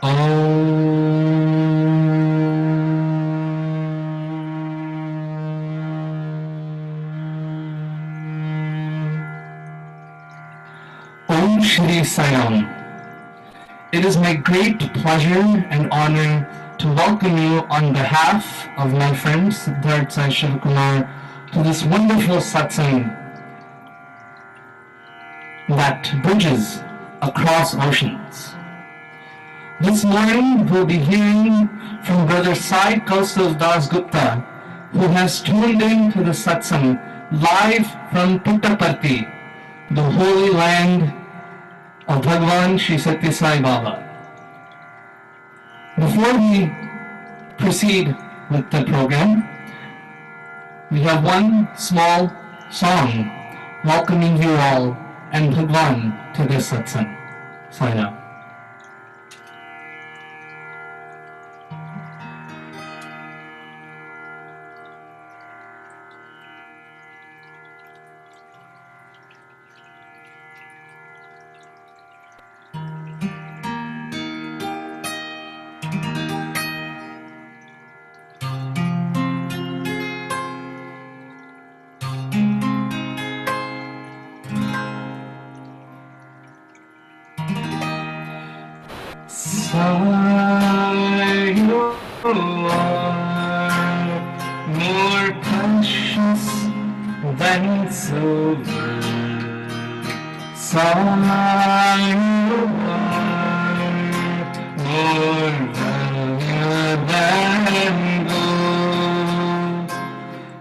Om Shri Sai. It is my great pleasure and honor to welcome you on behalf of my friend Siddharth Sai Shivakumar to this wonderful satsang that bridges across oceans. This morning we'll be hearing from Brother Sai Kaustuv Dasgupta, who has tuned in to the satsang live from Puttaparthi, the holy land of Bhagwan Shri Satya Sai Baba. Before we proceed with the program, we have one small song welcoming you all and Bhagwan to this satsang. Sign up. Sai, you are more precious than silver. Sai, you are more valuable than gold.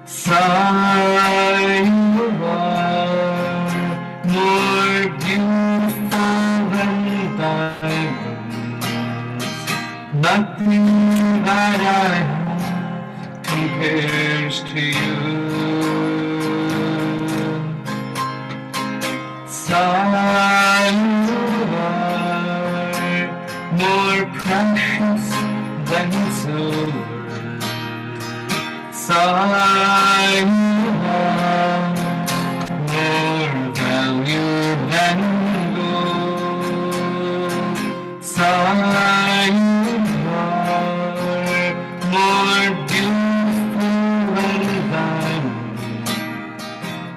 Sai, you are more beautiful than diamonds. Nothing that I have compares to you. Sai, you are more precious than silver. Sai, you are more valued than gold. Sai,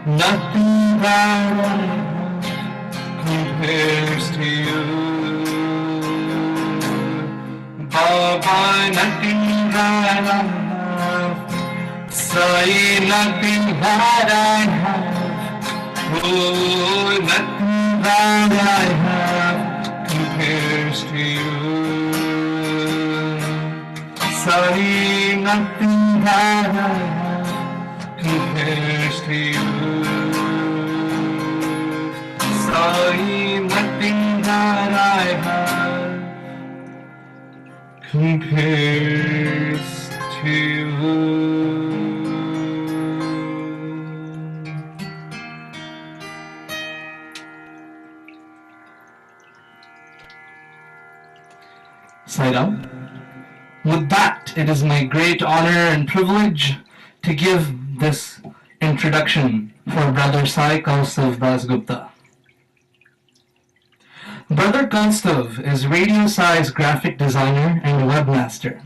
nothing that I have compares to you. Baba, nothing that I have. Sai, nothing that I have. Oh, nothing that I have compares to you. Sai, nothing that I have compares to you. Sai, nothing that I have compares to you. Sai-Ram. With that, it is my great honor and privilege to give this introduction for Brother Sai Kaustuv Dasgupta. Brother Kaustuv is RadioSai's graphic designer and webmaster.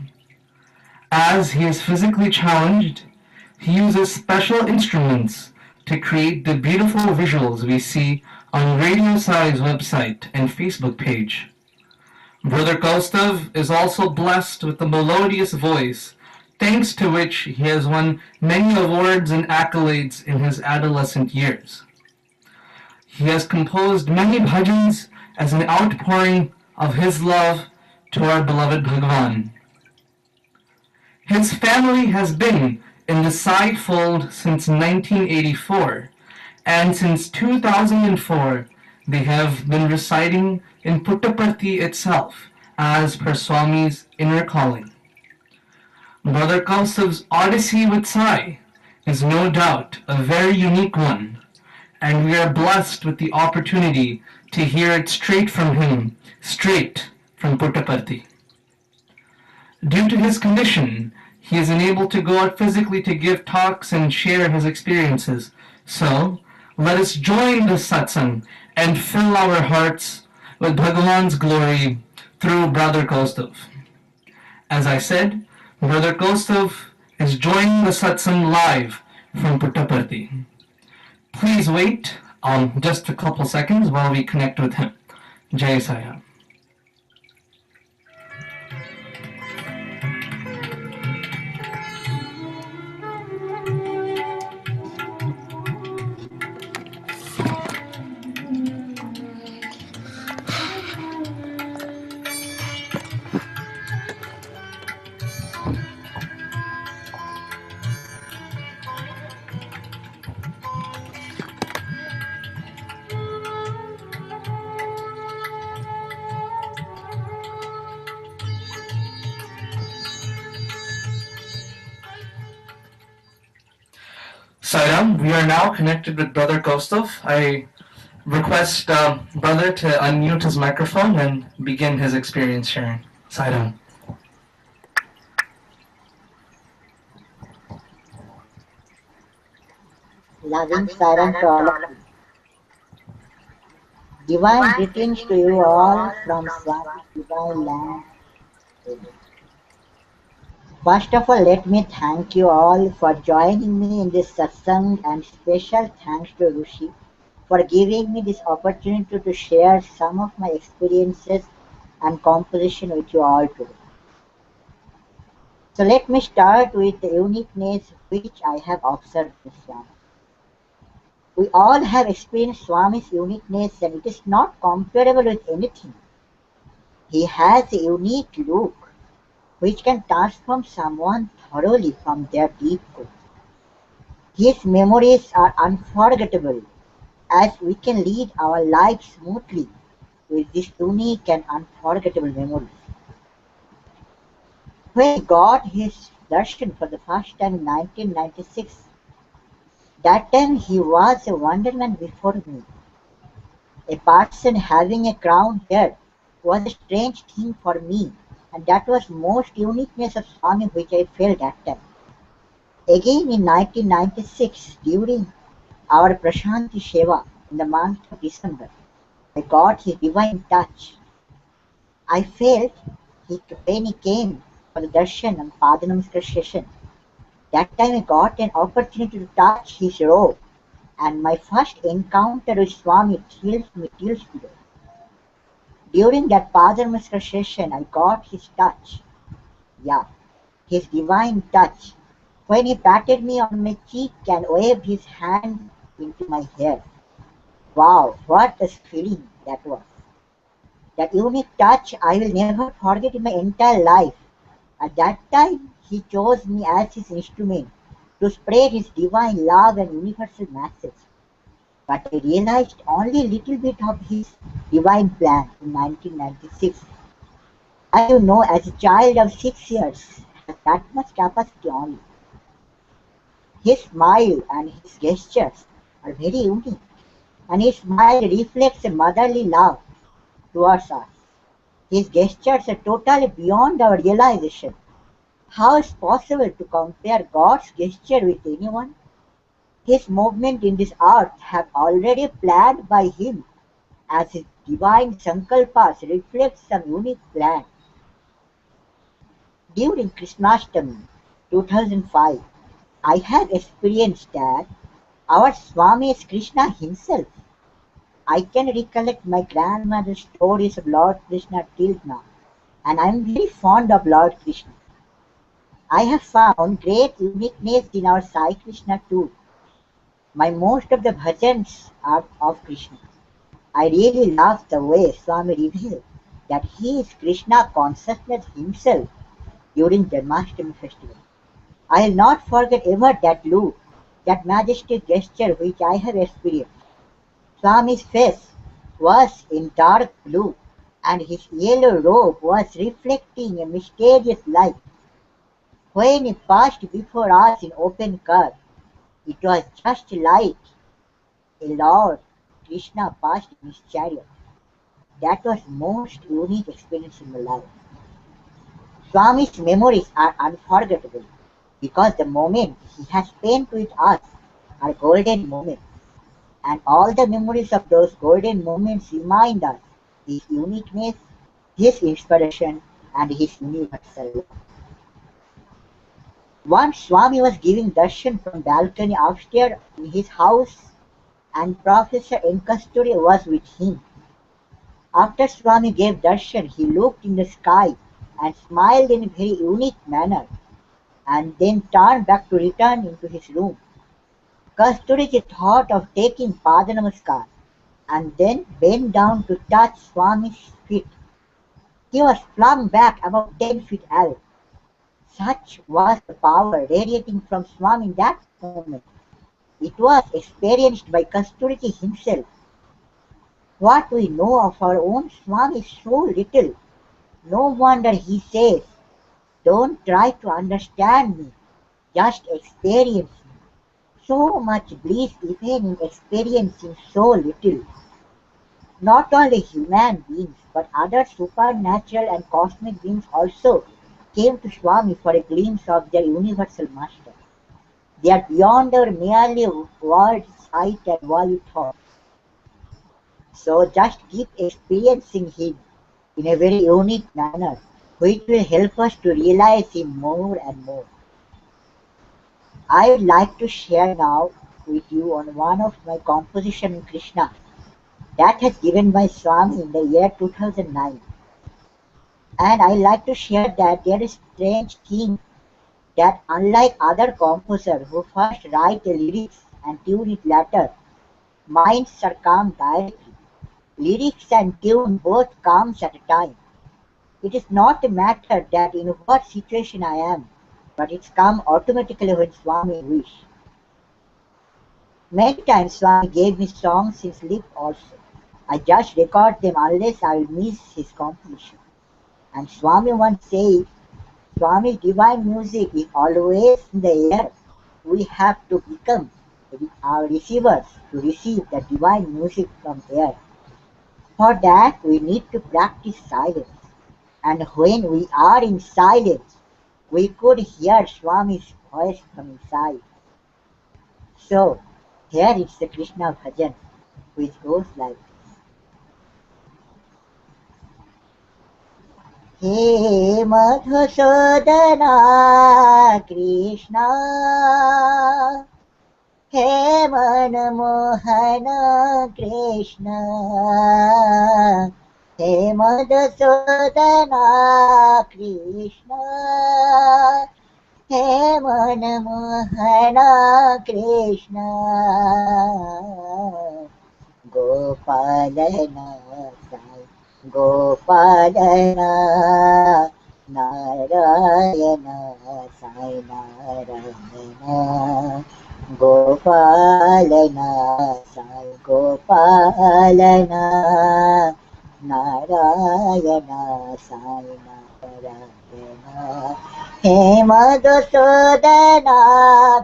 As he is physically challenged, he uses special instruments to create the beautiful visuals we see on RadioSai's website and Facebook page. Brother Kaustuv is also blessed with a melodious voice, thanks to which he has won many awards and accolades in his adolescent years. He has composed many bhajans as an outpouring of his love to our beloved Bhagwan. His family has been in the Sai-Fold since 1984, and since 2004 they have been residing in Puttaparthi itself as per Swami's inner calling. Brother Kaustuv's Odyssey with Sai is no doubt a very unique one, and we are blessed with the opportunity to hear it straight from him, straight from Puttaparthi. Due to his condition, he is unable to go out physically to give talks and share his experiences. So, let us join this satsang and fill our hearts with Bhagwan's glory through Brother Kaustuv. As I said, Brother Kaustuv is joining the satsang live from Puttaparthi. Please wait just a couple seconds while we connect with him. Jai Sai. Sairam, we are now connected with Brother Kaustuv. I request Brother to unmute his microphone and begin his experience sharing. Sairam. Loving Saran to all of you. Divine greetings to you all from Swami divine land. First of all, let me thank you all for joining me in this satsang, and special thanks to Rishi for giving me this opportunity to share some of my experiences and composition with you all today. So let me start with the uniqueness which I have observed in Swami. We all have experienced Swami's uniqueness, and it is not comparable with anything. He has a unique look which can transform someone thoroughly from their deep core. His memories are unforgettable, as we can lead our lives smoothly with these unique and unforgettable memories. When he got his darshan for the first time in 1996, that time he was a wonderment before me. A person having a crowned head was a strange thing for me, and that was most uniqueness of Swami which I felt that time. Again in 1996, during our Prashanti Seva in the month of December, I got his divine touch. I felt when he came for the darshan and Padanamaskar session, that time I got an opportunity to touch his robe, and my first encounter with Swami thrills me till today. During that Padanamaskar session, I got his touch. Yeah, his divine touch. When he patted me on my cheek and waved his hand into my hair. Wow, what a feeling that was. That unique touch I will never forget in my entire life. At that time, he chose me as his instrument to spread his divine love and universal message. But I realized only a little bit of his divine plan in 1996. I know as a child of 6 years has that much capacity only. His smile and his gestures are very unique, and his smile reflects a motherly love towards us. His gestures are totally beyond our realization. How is it possible to compare God's gesture with anyone? His movement in this earth have already planned by him, as his divine sankalpas reflect some unique plan. During Krishnashtami 2005, I have experienced that our Swami is Krishna himself. I can recollect my grandmother's stories of Lord Krishna till now, and I am very fond of Lord Krishna. I have found great uniqueness in our Sai Krishna too. My most of the bhajans are of Krishna. I really love the way Swami revealed that he is Krishna consciousness himself during Janmashtami festival. I will not forget ever that look, that majestic gesture which I have experienced. Swami's face was in dark blue, and his yellow robe was reflecting a mysterious light. When he passed before us in open car, it was just like a Lord Krishna passed in his chariot. That was most unique experience in my life. Swami's memories are unforgettable because the moments he has spent with us are golden moments, and all the memories of those golden moments remind us his uniqueness his inspiration and his universal love. Once Swami was giving darshan from balcony upstairs in his house and Professor N. Kasturi was with him. After Swami gave darshan, he looked in the sky and smiled in a very unique manner and then turned back to return into his room. Kasturiji thought of taking Padanamaskar and then bent down to touch Swami's feet. He was flung back about 10 feet away. Such was the power radiating from Swami in that moment. It was experienced by Kasturiji himself. What we know of our own Swami is so little. No wonder he says, don't try to understand me, just experience me. So much bliss even in experiencing so little. Not only human beings, but other supernatural and cosmic beings also came to Swami for a glimpse of their universal master. They are beyond our merely world sight and world thought. So just keep experiencing him in a very unique manner, which will help us to realize him more and more. I would like to share now with you on one of my composition in Krishna that has given by Swami in the year 2009. And I like to share that there is a strange thing that unlike other composers who first write the lyrics and tune it later, minds are calm directly. Lyrics and tune both comes at a time. It is not a matter that in what situation I am, but it's come automatically when Swami wish. Many times Swami gave me songs in sleep also. I just record them unless I will miss his composition. And Swami once said, Swami's divine music is always in the air. We have to become our receivers to receive the divine music from air. For that we need to practice silence. And when we are in silence, we could hear Swami's voice from inside. So, here is the Krishna Bhajan, which goes like this. He Madhusudana Krishna, He Manmohana Krishna, He Madhusudana Krishna, He Manmohana Krishna, Gopalana Sai, Gopalana Narayana Sai Narayana, Gopalana Sai Gopalana Narayana Sai Narayana, He Madhusudana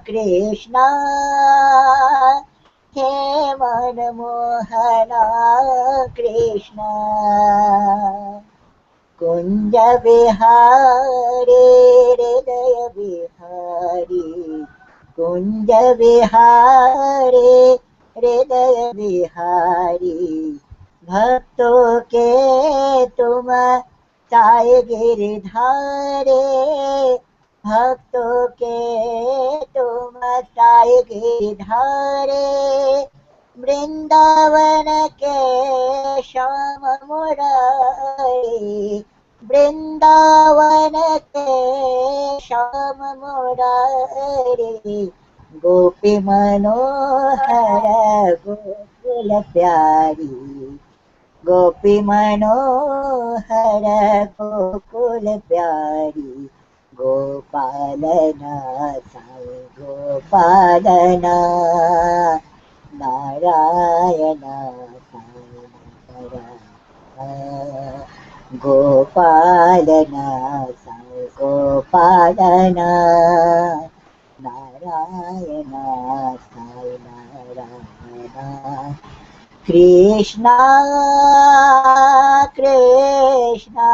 Krishna, He Manmohana Krishna, Kunja Vihari Hridaya Vihari, Kunja Vihari Hridaya Vihari, Bhakto ke tum Sai Giridhare, Bhakto ke tum Sai Giridhare, Vrindavan ke Sham Murari, Vrindavan ke Sham Murari, Gopi Manohara Gokula Pyari, Gopi Manohara Gokula Pyari, Gopalana Sai Gopalana Narayana Sai Narayana, Gopalana Sai Gopalana Narayana Sai Narayana, Krishna Krishna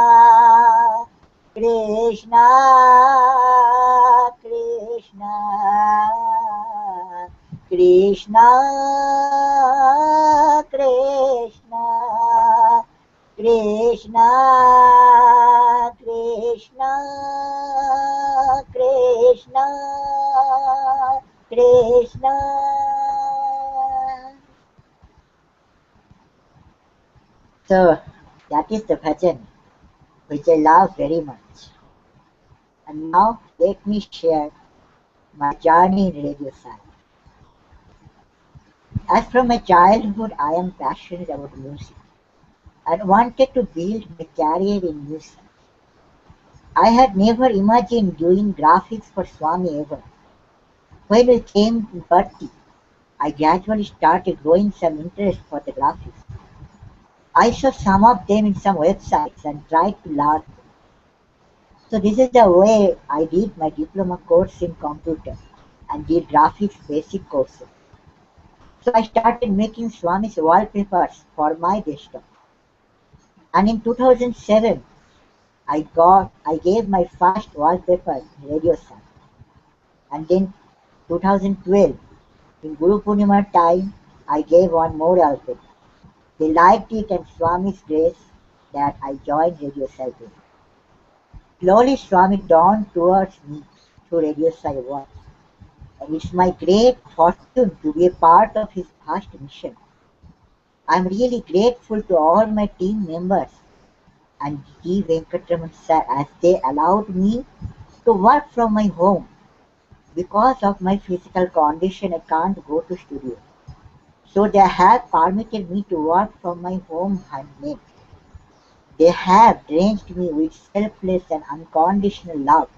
Krishna Krishna Krishna Krishna Krishna, Krishna, Krishna, Krishna. So that is the bhajan which I love very much. And now let me share my journey in Radio Sai. As from my childhood, I am passionate about music and wanted to build my career in music. I had never imagined doing graphics for Swami ever. When we came to Bharti, I gradually started growing some interest for the graphics. I saw some of them in some websites and tried to learn. So this is the way I did my diploma course in computer and did graphics basic courses. So I started making Swami's wallpapers for my desktop. And in 2007, I gave my first wallpaper in RadioSai. And then 2012, in Guru Purnima time, I gave one more wallpaper. They liked it and Swami's grace that I joined RadioSai. Slowly Swami dawned towards me through RadioSai work. And it's my great fortune to be a part of his vast mission. I'm really grateful to all my team members and G. Venkatraman sir as they allowed me to work from my home. Because of my physical condition, I can't go to studio. So they have permitted me to work from my home handmade. They have drenched me with selfless and unconditional love.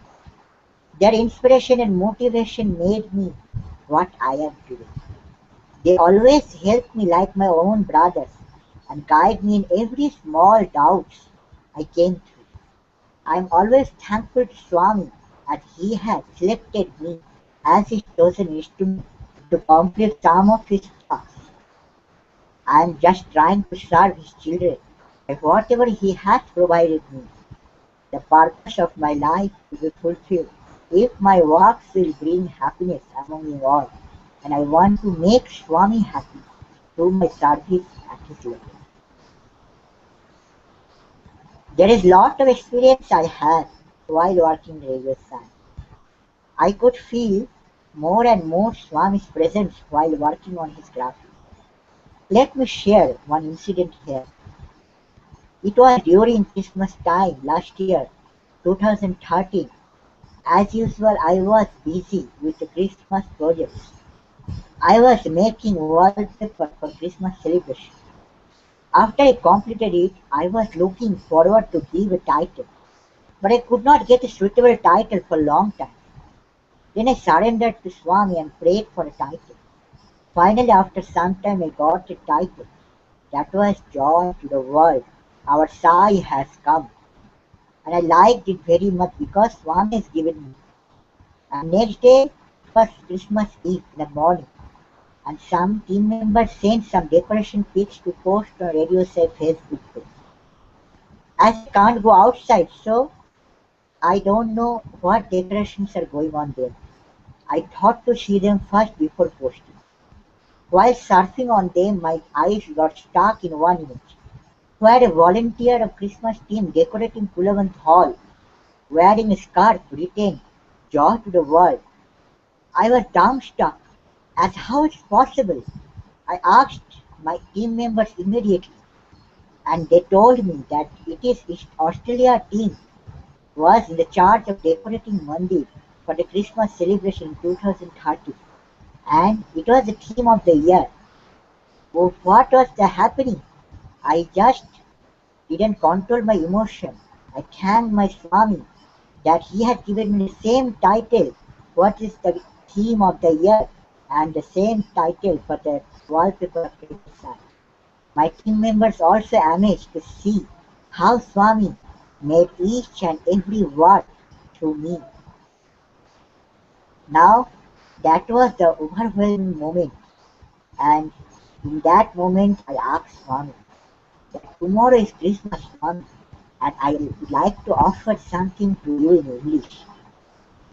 Their inspiration and motivation made me what I am today. They always help me like my own brothers and guide me in every small doubts I came through. I am always thankful to Swami as he has selected me as his chosen instrument to complete some of his tasks. I am just trying to serve his children by whatever he has provided me. The purpose of my life will be fulfilled if my works will bring happiness among you all, and I want to make Swami happy through my service at his level. There is lot of experience I had while working in RadioSai. I could feel more and more Swami's presence while working on his graphics. Let me share one incident here. It was during Christmas time last year, 2013. As usual, I was busy with the Christmas projects. I was making wallpaper for Christmas celebration. After I completed it, I was looking forward to give a title, but I could not get a suitable title for a long time. Then I surrendered to Swami and prayed for a title. Finally, after some time, I got a title. That was Joy to the World. Our Sai has come. And I liked it very much because Swami has given me. And next day was Christmas Eve in the morning. And some team members sent some decoration pics to post on RadioSai Facebook page. As I can't go outside, so I don't know what decorations are going on there. I thought to see them first before posting. While surfing on them, my eyes got stuck in one image, where a volunteer of Christmas team decorating Pullavanth Hall, wearing a scarf written "Joy to the World." I was dumbstruck as how it's possible. I asked my team members immediately, and they told me that it is East Australia team was in the charge of decorating Mandir for the Christmas celebration in 2030, and it was the theme of the year. Oh, what was the happening? I just didn't control my emotion. I thanked my Swami that he had given me the same title, what is the theme of the year, and the same title for the wallpaper of the side. My team members also amazed to see how Swami made each and every word through me. Now, that was the overwhelming moment, and in that moment I asked Swami that tomorrow is Christmas, Swami, and I would like to offer something to you in English.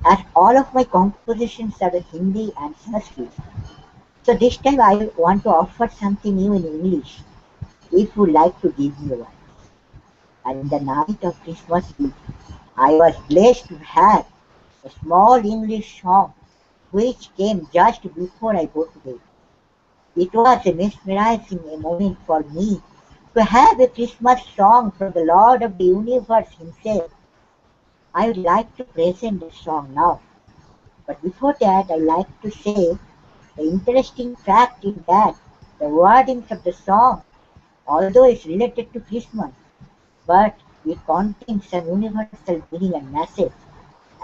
As all of my compositions are in Hindi and Sanskrit, so this time I want to offer something new in English, if you would like to give me one. And the night of Christmas Eve, I was blessed to have a small English song which came just before I go to bed. It was a mesmerizing moment for me to have a Christmas song from the Lord of the Universe himself. I would like to present the song now, but before that I like to say the interesting fact is that the wordings of the song, although it's related to Christmas, but it contains some universal meaning and message,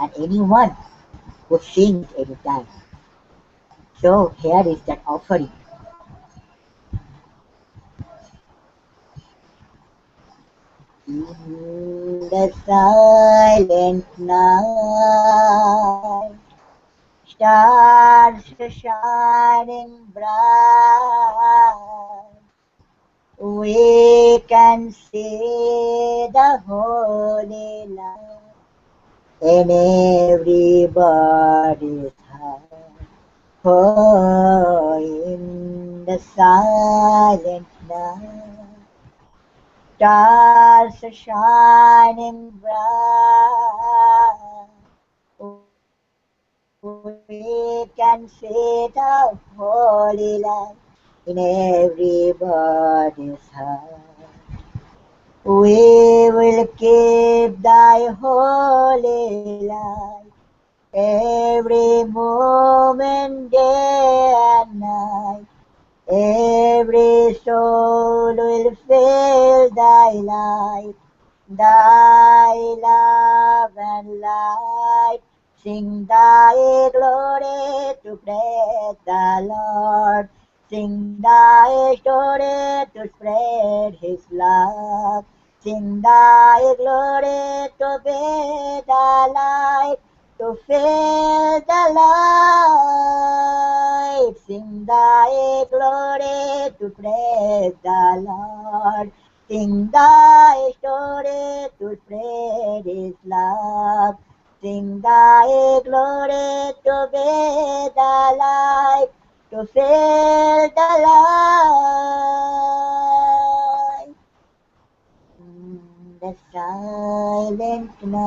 and anyone could sing it anytime. So here is that offering. In the silent night, stars are shining bright. We can see the holy light in everybody's heart. Oh, in the silent night, stars are shining bright. We can see the holy light in everybody's heart. We will keep thy holy light every moment, day and night. Every soul will feel thy light, thy love and light. Sing thy glory to praise the Lord. Sing thy story to spread his love. Sing thy glory to be the light, to fill the light. Sing thy glory to praise the Lord. Sing thy story to spread his love. Sing thy glory to be the light, to fill the light. In the silent night.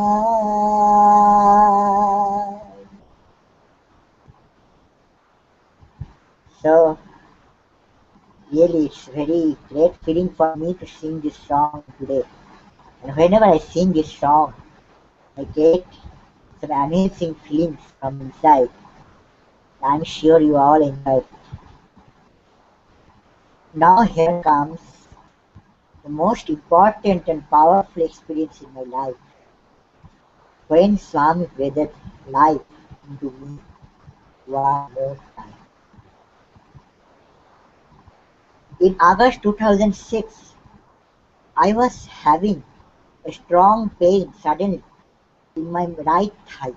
So, really, it's very great feeling for me to sing this song today. And whenever I sing this song, I get some amazing feelings from inside. I'm sure you all enjoy it. Now here comes the most important and powerful experience in my life. When Swami breathed life into me one more time. In August 2006, I was having a strong pain suddenly in my right thigh.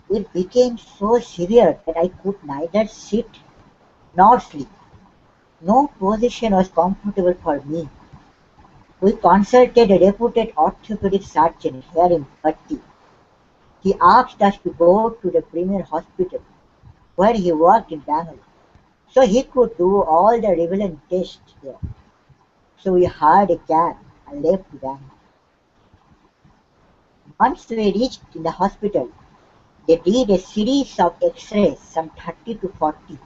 It became so severe that I could neither sit nor sleep. No position was comfortable for me. We consulted a reputed orthopedic surgeon here in Puttaparthi. He asked us to go to the premier hospital where he worked in Bangalore, so he could do all the relevant tests there. So we hired a cab and left Bangalore. Once we reached the hospital, they did a series of X-rays, some 30 to 40.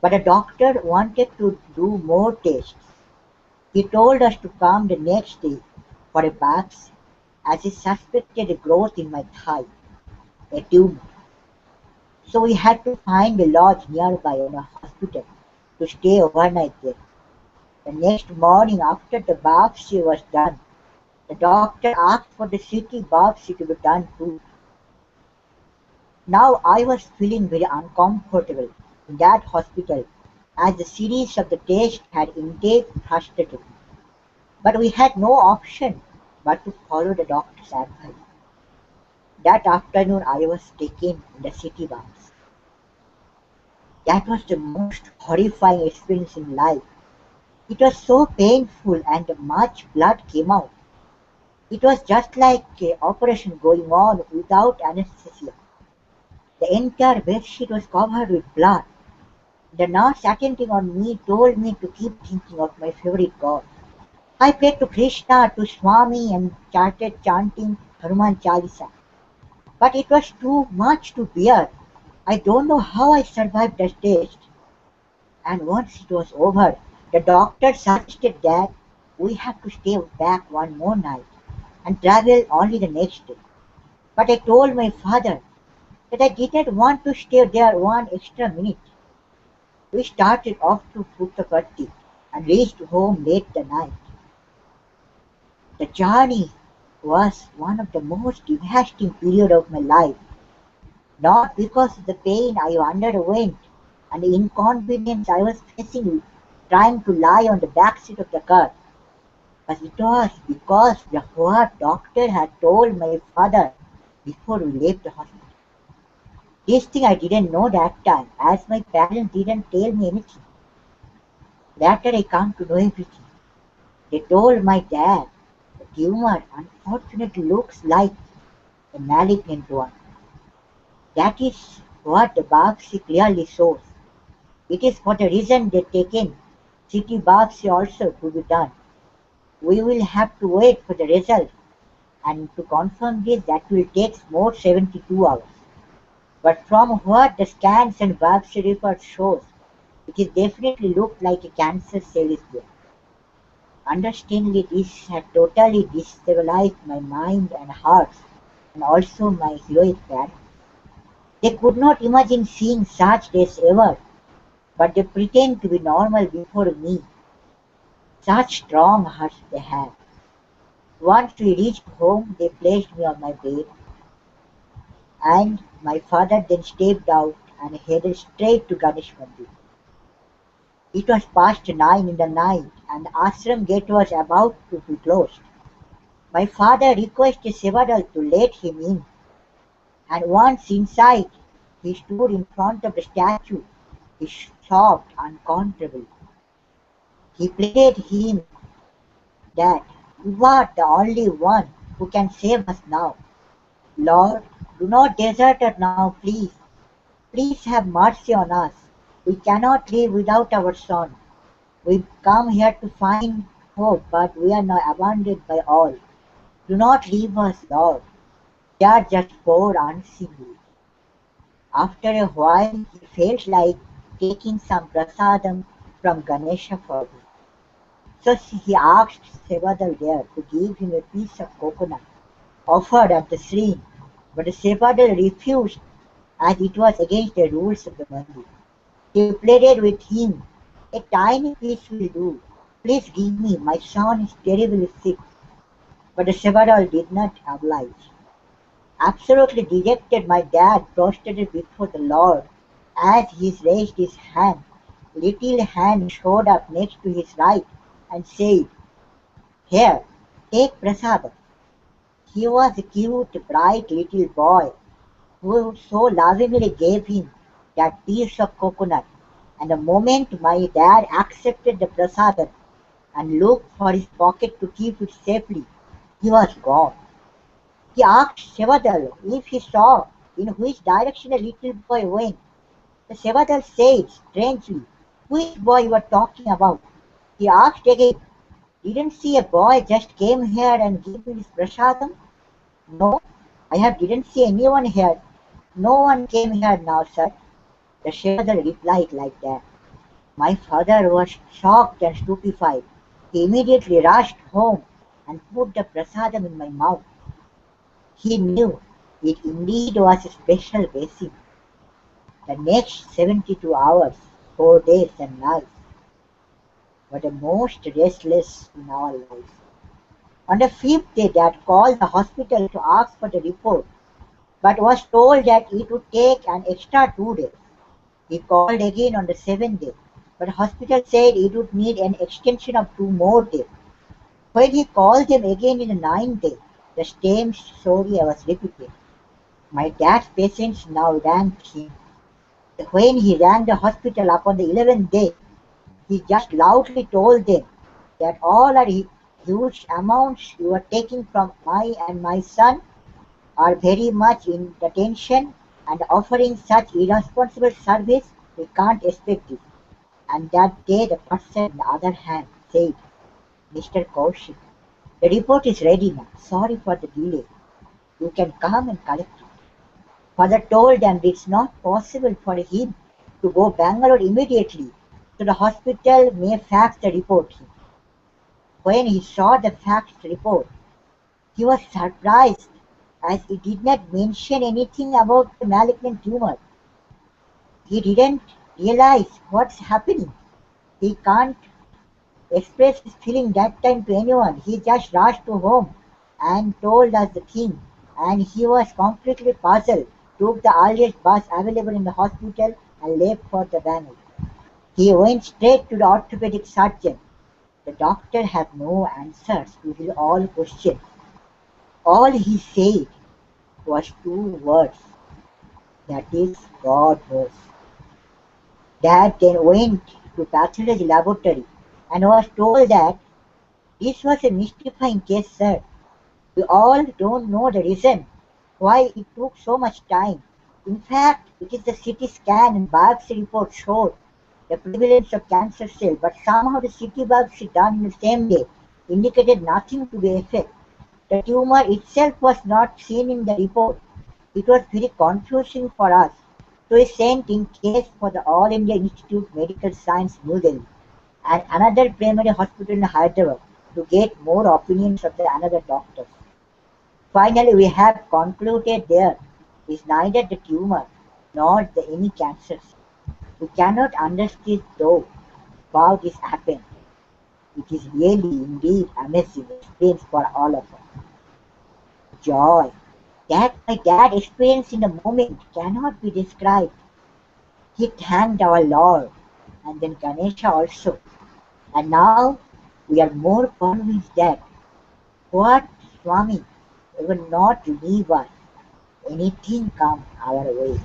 But the doctor wanted to do more tests. He told us to come the next day for a biopsy, as he suspected a growth in my thigh, a tumor. So we had to find a lodge nearby in a hospital to stay overnight there. The next morning after the biopsy was done, the doctor asked for the CT biopsy to be done too. Now I was feeling very uncomfortable in that hospital as the series of the tests had indeed frustrated me. But we had no option but to follow the doctor's advice. That afternoon I was taken in the city biopsy. That was the most horrifying experience in life. It was so painful and much blood came out. It was just like an operation going on without anesthesia. The entire bedsheet was covered with blood. The nurse attending on me told me to keep thinking of my favorite god. I prayed to Krishna, to Swami, and started chanting Hanuman Chalisa. But it was too much to bear. I don't know how I survived the test. And once it was over, the doctor suggested that we have to stay back one more night and travel only the next day. But I told my father that I didn't want to stay there one extra minute. We started off to Puttaparthi and reached home late the night. The journey was one of the most devastating periods of my life, not because of the pain I underwent and the inconvenience I was facing trying to lie on the back seat of the car, but it was because of what doctor had told my father before we left the hospital. This thing I didn't know that time, as my parents didn't tell me anything. Later I come to know everything. They told my dad the tumor unfortunately looks like a malignant one. That is what the biopsy clearly shows. It is for the reason they taken CT biopsy also to be done. We will have to wait for the result, and to confirm this that will take more 72 hours. But from what the scans and biopsy report shows, it is definitely looked like a cancer cell is there. Understandably, this had totally destabilized my mind and heart, and also my heroic parents. They could not imagine seeing such days ever, but they pretend to be normal before me. Such strong hearts they had. Once we reached home, they placed me on my bed, and my father then stepped out and headed straight to Ganesh Mandir. It was past 9 in the night, and the ashram gate was about to be closed. My father requested Sevadal to let him in, and once inside, he stood in front of the statue. He sobbed uncontrollably. He pleaded him that you are the only one who can save us now. Lord, do not desert us now, please. Please have mercy on us. We cannot live without our son. We've come here to find hope, but we are now abandoned by all. Do not leave us, Lord. They are just poor unseen. After a while, he felt like taking some prasadam from Ganesha for him. So he asked Sevadal there to give him a piece of coconut offered at the shrine, but the Sevadal refused as it was against the rules of the mandir. He pleaded with him, a tiny piece will do. Please give me, my son is terribly sick. But the Sevadal did not oblige. Absolutely dejected, my dad prostrated before the Lord. As he raised his hand, little hand showed up next to his right and said, here, take prasadam. He was a cute, bright little boy who so lovingly gave him that piece of coconut. And the moment my dad accepted the prasadam and looked for his pocket to keep it safely, he was gone. He asked Sevadal if he saw in which direction the little boy went. The Sevadal said strangely, which boy you are talking about? He asked again, didn't see a boy just came here and gave me this prasadam? No, I have didn't see anyone here. No one came here now, sir. The Sevadal replied like that. My father was shocked and stupefied. He immediately rushed home and put the prasadam in my mouth. He knew it indeed was a special blessing. The next 72 hours, 4 days and nights, were the most restless in our lives. On the 5th day, Dad called the hospital to ask for the report, but was told that it would take an extra 2 days. He called again on the 7th day, but the hospital said it would need an extension of 2 more days. When he called them again in the 9th day, the same story was repeated. My dad's patients now rang him. When he rang the hospital upon the 11th day, he just loudly told them that all are huge amounts you are taking from my son are very much in detention and offering such irresponsible service, we can't expect it. And that day the person on the other hand said, Mr. Kaushik, the report is ready now. Sorry for the delay. You can come and collect it. Father told them it's not possible for him to go Bangalore immediately, so the hospital may fax the report him. When he saw the faxed report, he was surprised as it did not mention anything about the malignant tumor. He didn't realize what's happening. He can't express his feeling that time to anyone. He just rushed to home and told us the thing, and he was completely puzzled, took the earliest bus available in the hospital and left for the Bangalore. He went straight to the orthopedic surgeon. The doctor had no answers to his all questions. All he said was two words, that is, God knows. Dad then went to pathology laboratory and was told that this was a mystifying case, sir. We all don't know the reason why it took so much time. In fact, it is the CT scan and biopsy report showed the prevalence of cancer cell, but somehow the CT biopsy done in the same day indicated nothing to the effect. The tumor itself was not seen in the report. It was very confusing for us. So we sent in case for the All India Institute of Medical Science, New Delhi, and another primary hospital in Hyderabad to get more opinions of the another doctors. Finally, we have concluded there is neither the tumor nor the any cancer. We cannot understand though how this happened. It is really indeed amazing experience for all of us. Joy that my dad experienced in the moment cannot be described. He thanked our Lord and then Ganesha also. And now we are more convinced that what Swami will not leave us, anything come our way.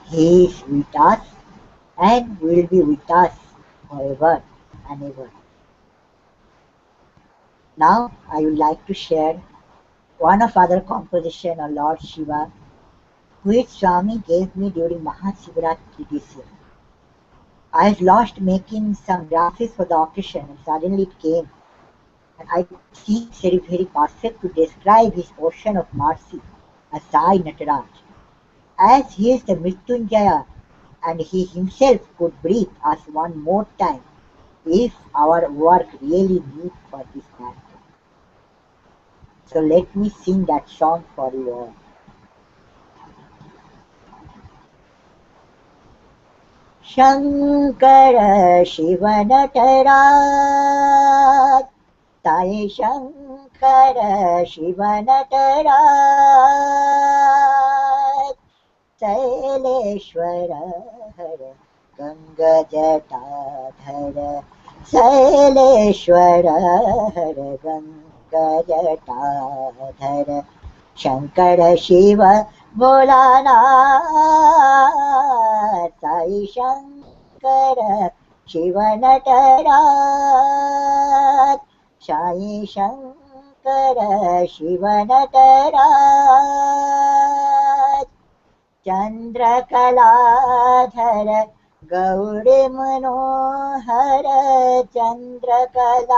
He is with us and will be with us forever and ever. Now I would like to share one of other composition of Lord Shiva which Swami gave me during Mahasivaratri this year. I was lost making some graphics for the occasion and suddenly it came and I see it's very perfect to describe his ocean of mercy as Sai Nataraj. As he is the Mrityunjaya and he himself could breathe us one more time if our work really need for this matter. So let me sing that song for you all. Shankar Shiv Nataraj Sai Shankar Shiv Nataraj Shaileshwar हर गङ्गजटाधर शैलेश्वर हर गङ्गजटाधर शङ्कर शिव भोलानाथ साई शङ्कर शिव नटराज साई शङ्कर शिव नटराज चन्द्रकलाधर गौरी मनोहर चन्द्रकलाधर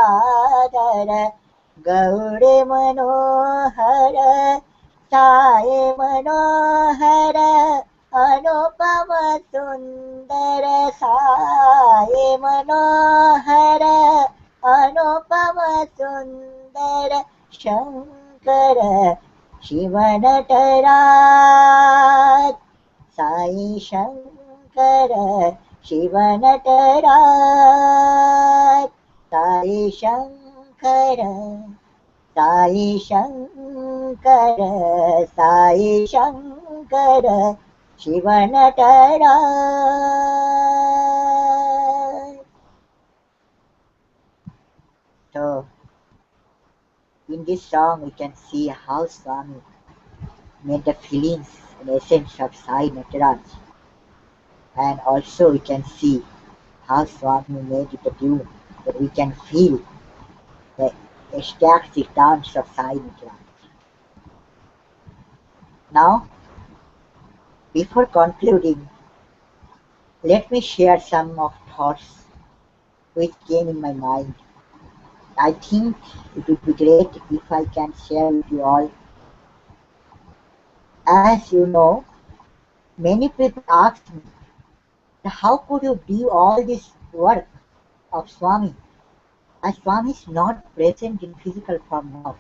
गौरी मनोहर साई मनोहर अनुपम सुंदर साई मनोहर अनुपम सुंदर Shankar Shiv Nataraj Sai Shankar Shiv Nataraj Sai Shankar Sai Shankar Sai Shankar Shiv Nataraj. So, in this song we can see how Swami made the feelings and essence of Sai Nataraj, and also we can see how Swami made it a tune that we can feel the ecstatic dance of Sai Nataraj. Now, before concluding, let me share some of thoughts which came in my mind. I think it would be great if I can share with you all. As you know, many people ask me, how could you do all this work of Swami as Swami is not present in physical form now?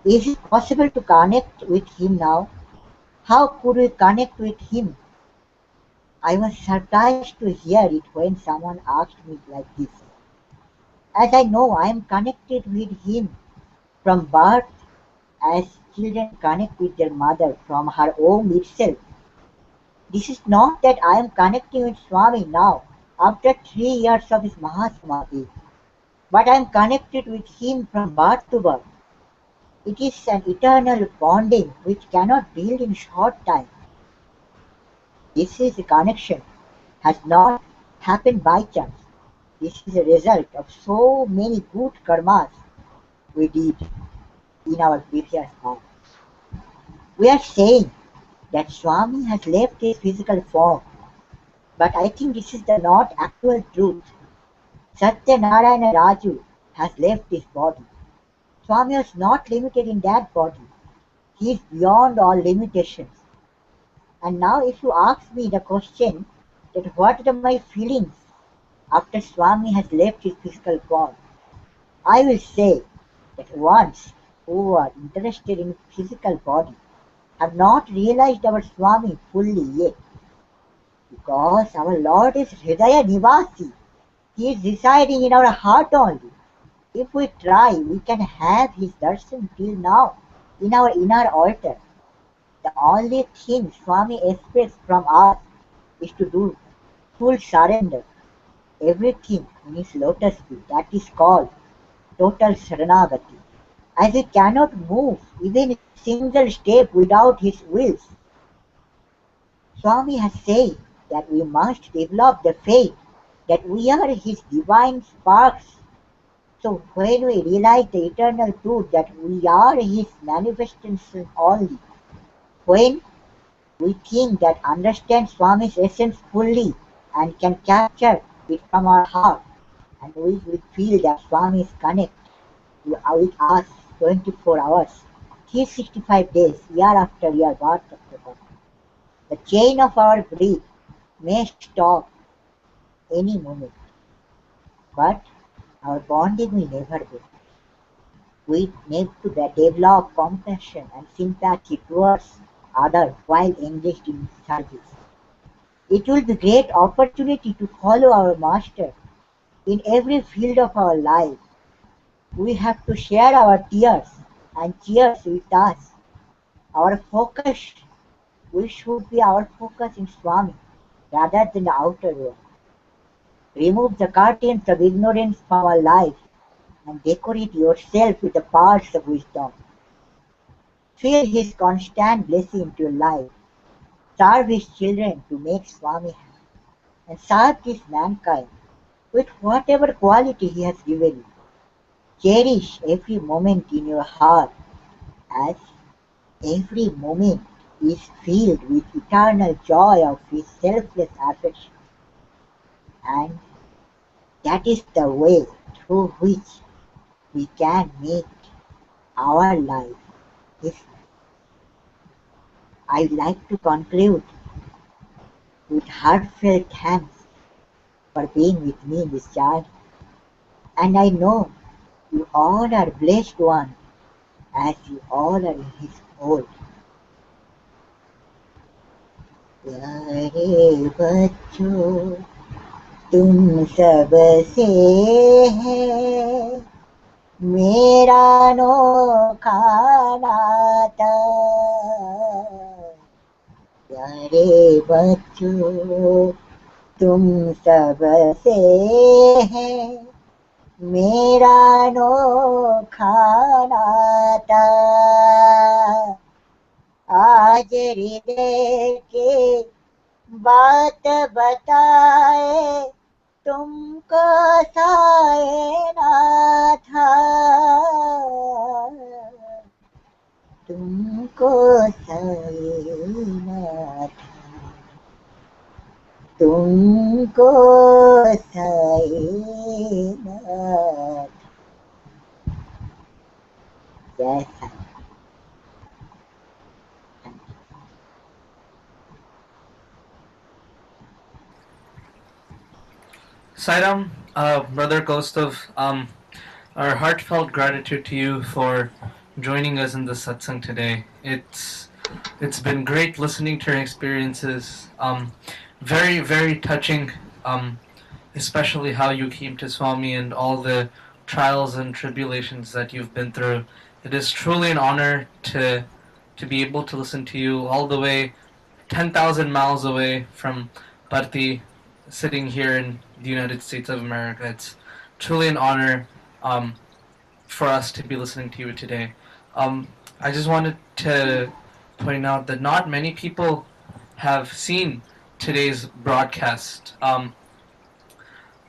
Is it possible to connect with him now? How could we connect with him? I was surprised to hear it when someone asked me like this. As I know, I am connected with him from birth, as children connect with their mother from her womb itself. This is not that I am connecting with Swami now, after 3 years of his Mahasamadhi, but I am connected with him from birth to birth. It is an eternal bonding which cannot build in short time. This is a connection, has not happened by chance. This is a result of so many good karmas we did in our previous life. We are saying that Swami has left his physical form, but I think this is the not actual truth. Satyanarayana Raju has left his body. Swami was not limited in that body. He is beyond all limitations. And now if you ask me the question that what are my feelings after Swami has left his physical form, I will say that ones who are interested in physical body have not realized our Swami fully yet. Because our Lord is Hridaya Nivasi. He is residing in our heart only. If we try, we can have his darshan till now in our inner altar. The only thing Swami expects from us is to do full surrender. Everything in his lotus feet. That is called total Saranagati. As we cannot move even a single step without his wills. Swami has said that we must develop the faith that we are his divine sparks. So when we realize the eternal truth that we are his manifestation only, when we think that understand Swami's essence fully and can capture it from our heart, and we will feel that Swami is connected with us 24 hours, 365 days, year after year, birth after birth. The chain of our breath may stop any moment, but our bonding will never be. We need to develop compassion and sympathy towards others while engaged in service. It will be a great opportunity to follow our Master in every field of our life. We have to share our tears and cheers with us. Our focus, we should be our focus in Swami rather than the outer world. Remove the curtains of ignorance from our life and decorate yourself with the parts of wisdom. Feel his constant blessing into your life. Serve his children to make Swami happy. And serve this mankind with whatever quality he has given you. Cherish every moment in your heart as every moment is filled with eternal joy of his selfless affection. And that is the way through which we can make our life his. I would like to conclude with heartfelt thanks for being with me in this journey. And I know you all are blessed ones as you all are in his fold. प्यारे बच्चों तुम सबसे है मेरा अनोखा नाता प्यारे बच्चों तुम सबसे है मेरा अनोखा नाता आज हृदय के बात बताए तुमको साए ना था तुमको साए ना था तुमको साए ना था Yes, Sai. Sairam, Brother Kaustuv, our heartfelt gratitude to you for joining us in the satsang today. It's been great listening to your experiences. Very very touching. Especially how you came to Swami and all the trials and tribulations that you've been through. It is truly an honor to be able to listen to you all the way 10,000 miles away from Parthi, sitting here in the United States of America. It's truly an honor for us to be listening to you today. I just wanted to point out that not many people have seen today's broadcast.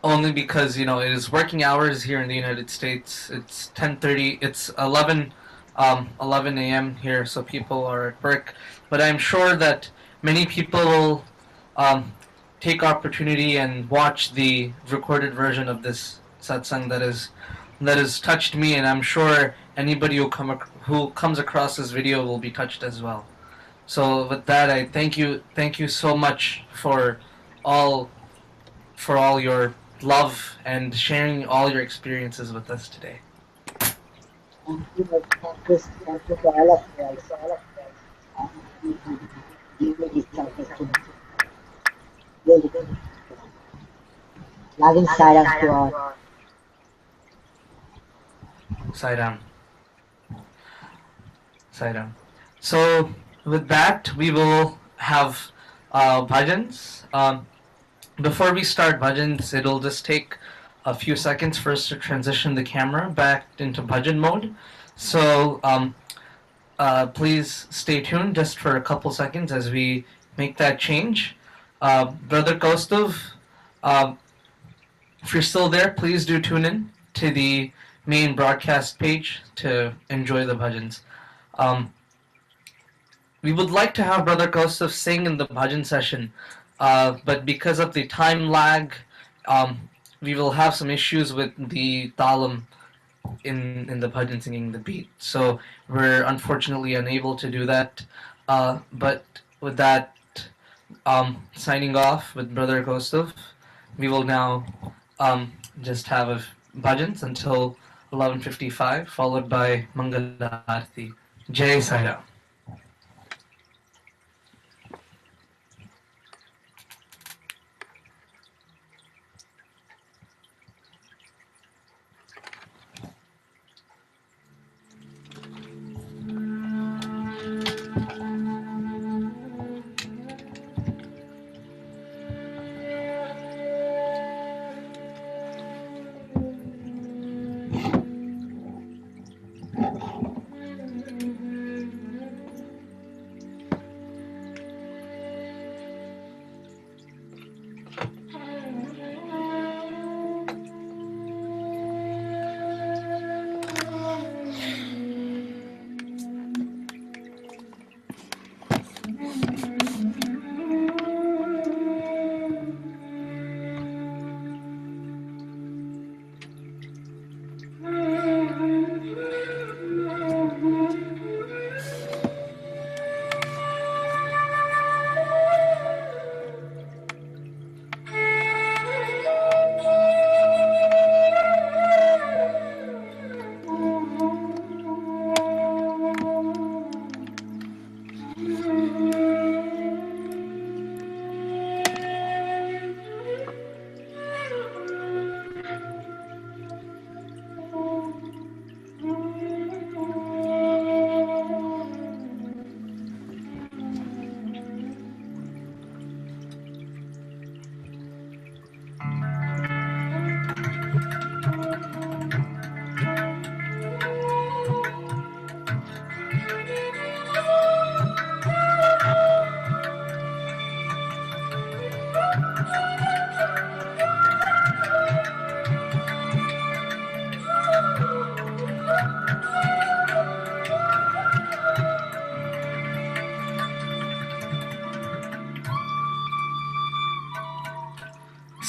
Only because it is working hours here in the United States. It's 10:30. It's 11 a.m. here, so people are at work. But I'm sure that many people will take opportunity and watch the recorded version of this satsang that has touched me, and I'm sure anybody who comes across this video will be touched as well. So with that, I thank you so much for all your love and sharing all your experiences with us today. Thank you to all of you also. Give me this opportunity. Really. Loving silence to all. Sairam. So with that, we will have bhajans. Before we start bhajans, it'll just take a few seconds for us to transition the camera back into bhajan mode. So please stay tuned just for a couple seconds as we make that change. Brother Kaustuv, if you're still there, please do tune in to the main broadcast page to enjoy the bhajans. We would like to have Brother Kaustuv sing in the bhajan session, but because of the time lag, we will have some issues with the talam in the bhajan singing the beat. So we're unfortunately unable to do that. But with that, signing off with Brother Kaustuv, we will now just have bhajans until 11:55, followed by Mangala Arti. Jai Sai Ram.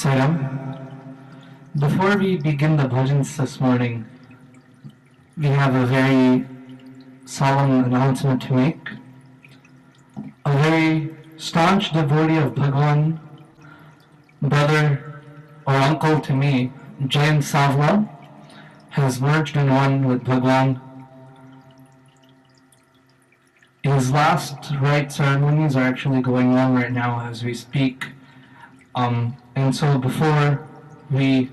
Sairam, before we begin the bhajans this morning, we have a very solemn announcement to make. A very staunch devotee of Bhagwan, brother or uncle to me, Jain Savla, has merged in one with Bhagwan. His last rite ceremonies are actually going on right now as we speak. And so before we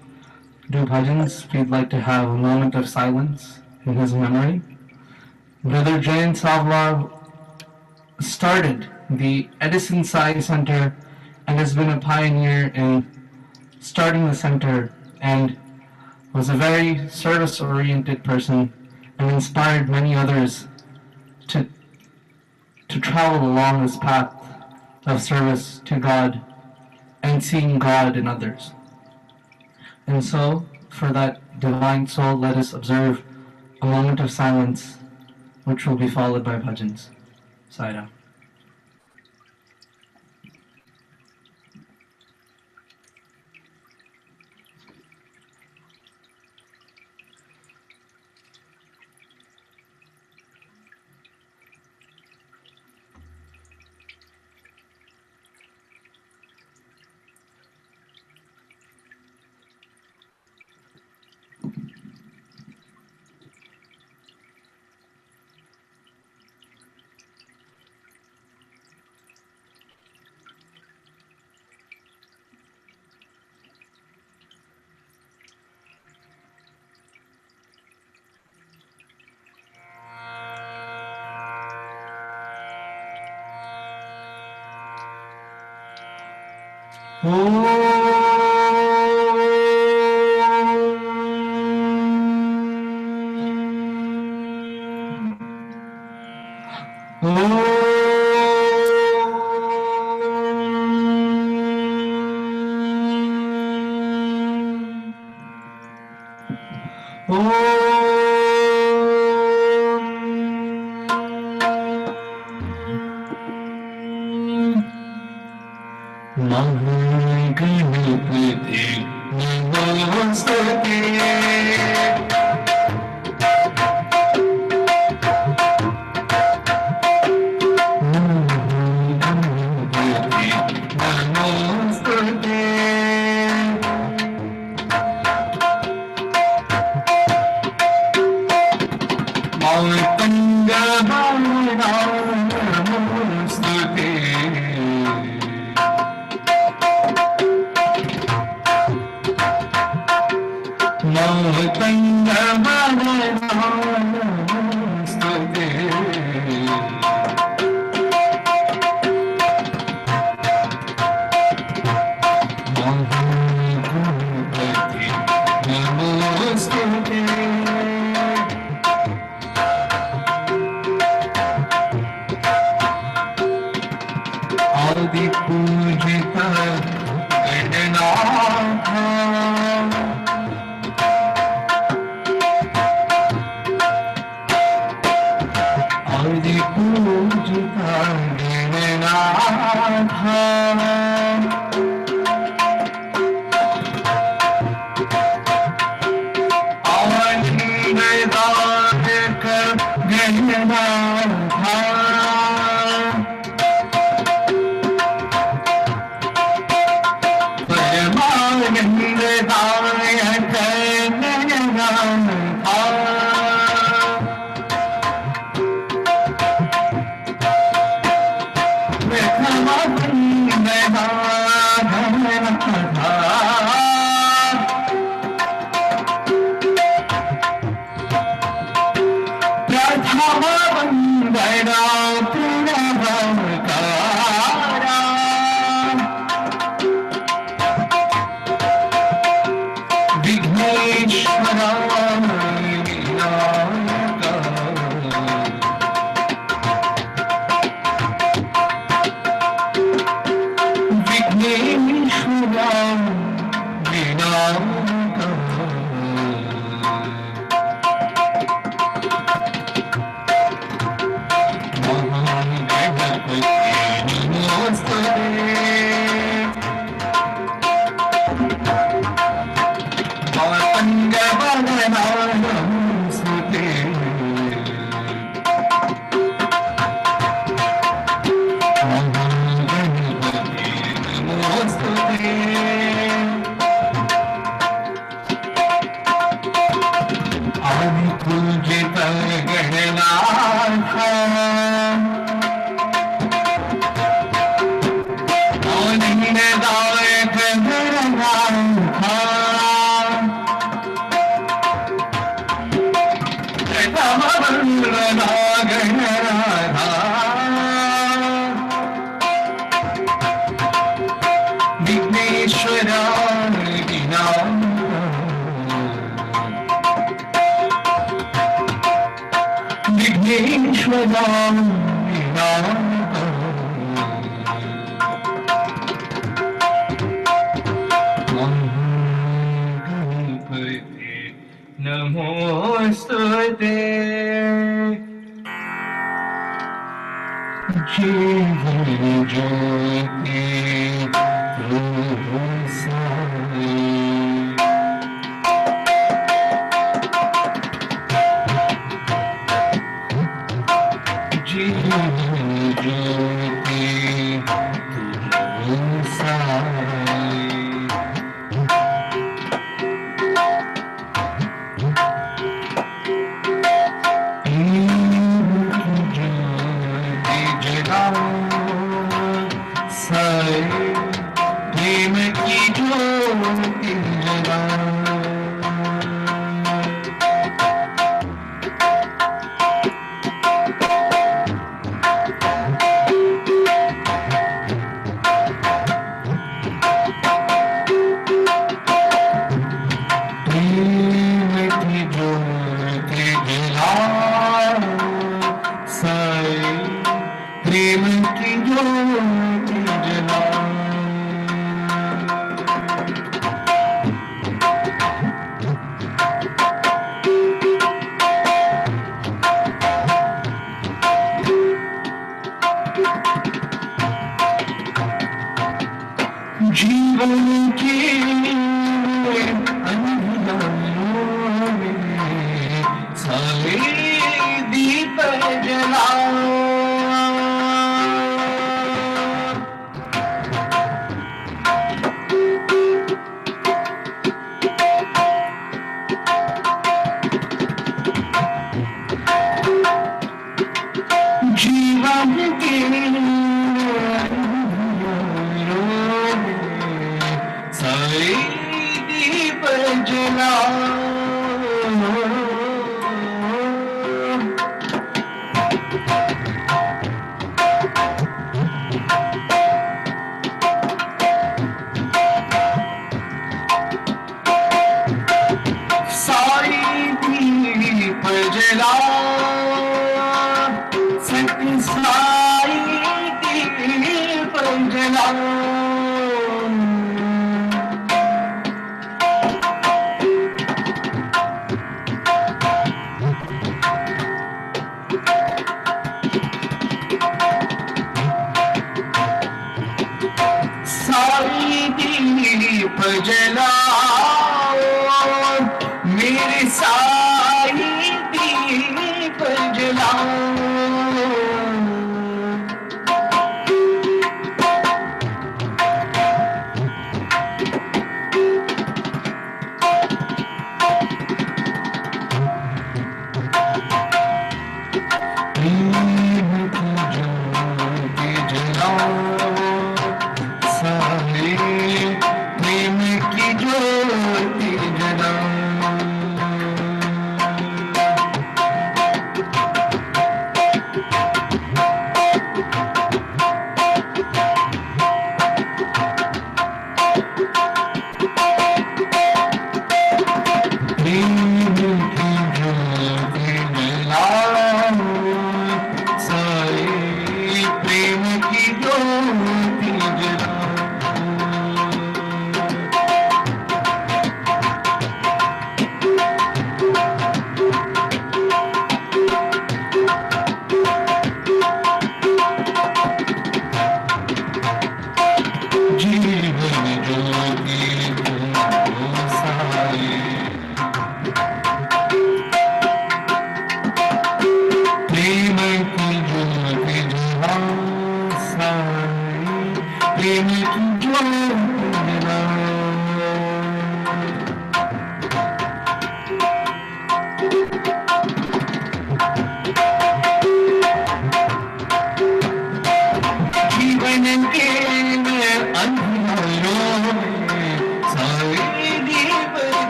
do bhajans, we'd like to have a moment of silence in his memory. Brother Jain Savla started the Odyssey Sai Center and has been a pioneer in starting the center and was a very service-oriented person and inspired many others to travel along this path of service to God and seeing God in others. And so, for that divine soul, let us observe a moment of silence, which will be followed by bhajans. Sai Ram.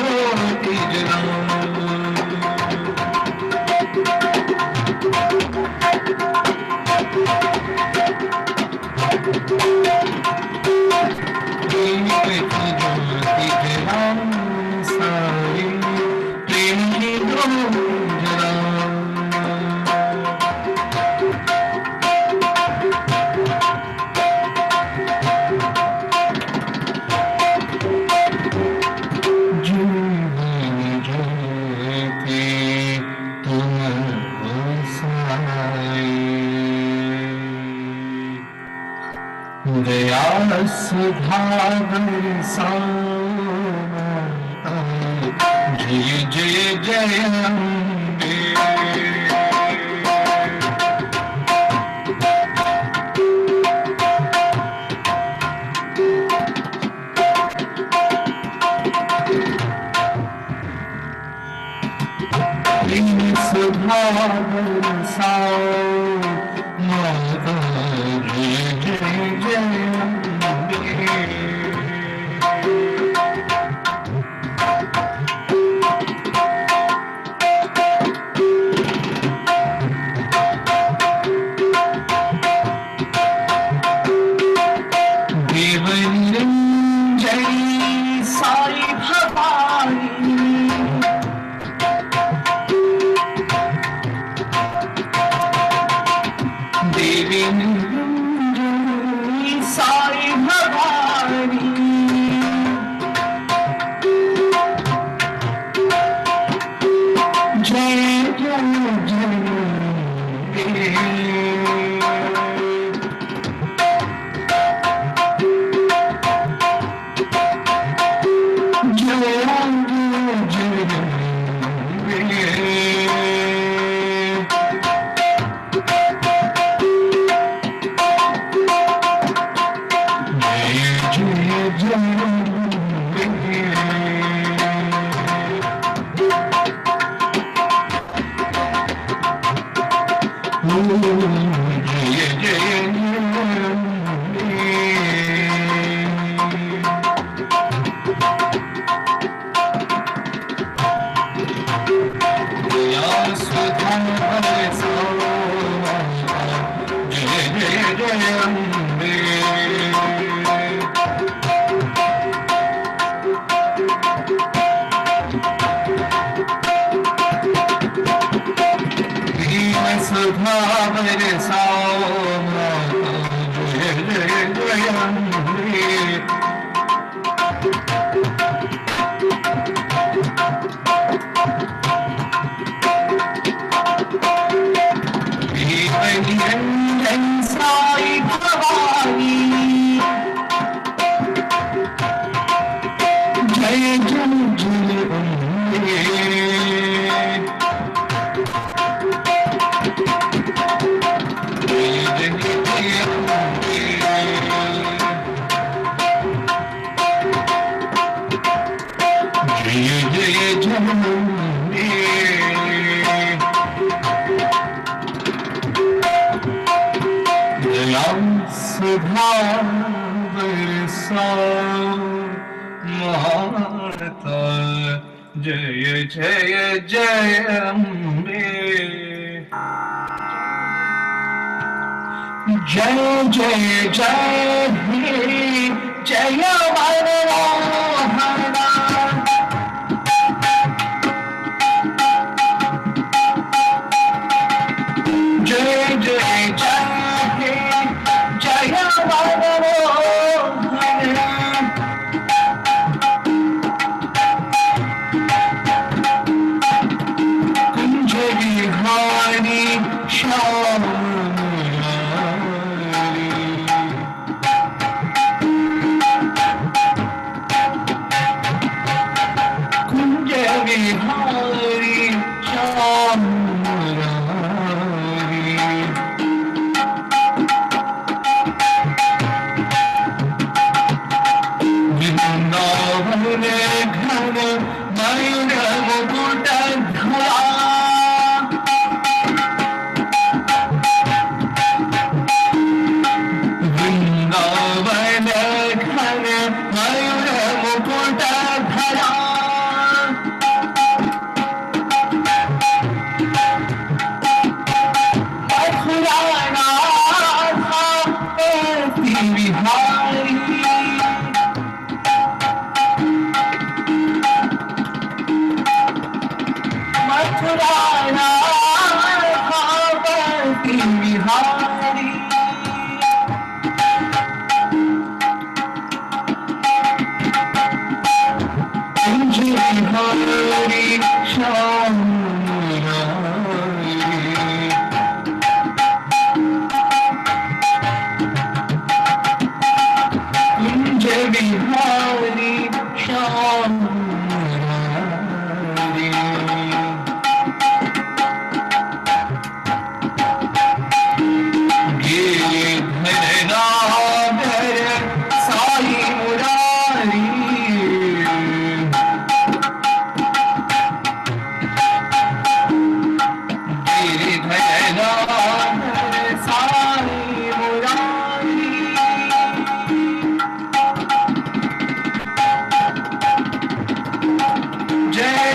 ज्योति जलाऊं। प्रेम की ज्योति जलाऊं साई, प्रेम की ज्योति जलाऊं। दया सुधा बरसाओ जय जय जय अम्बे। प्रेम सुधा बरसाओ माता जय जय जय अम्बे। देव निरंजनी साई भवानी, देवी निरंजनी साई भवानी, जय जय जय जय जय जय अम्बे। जय जय जय हे जय वरदाना, जय जय जय हे जय वरदाना।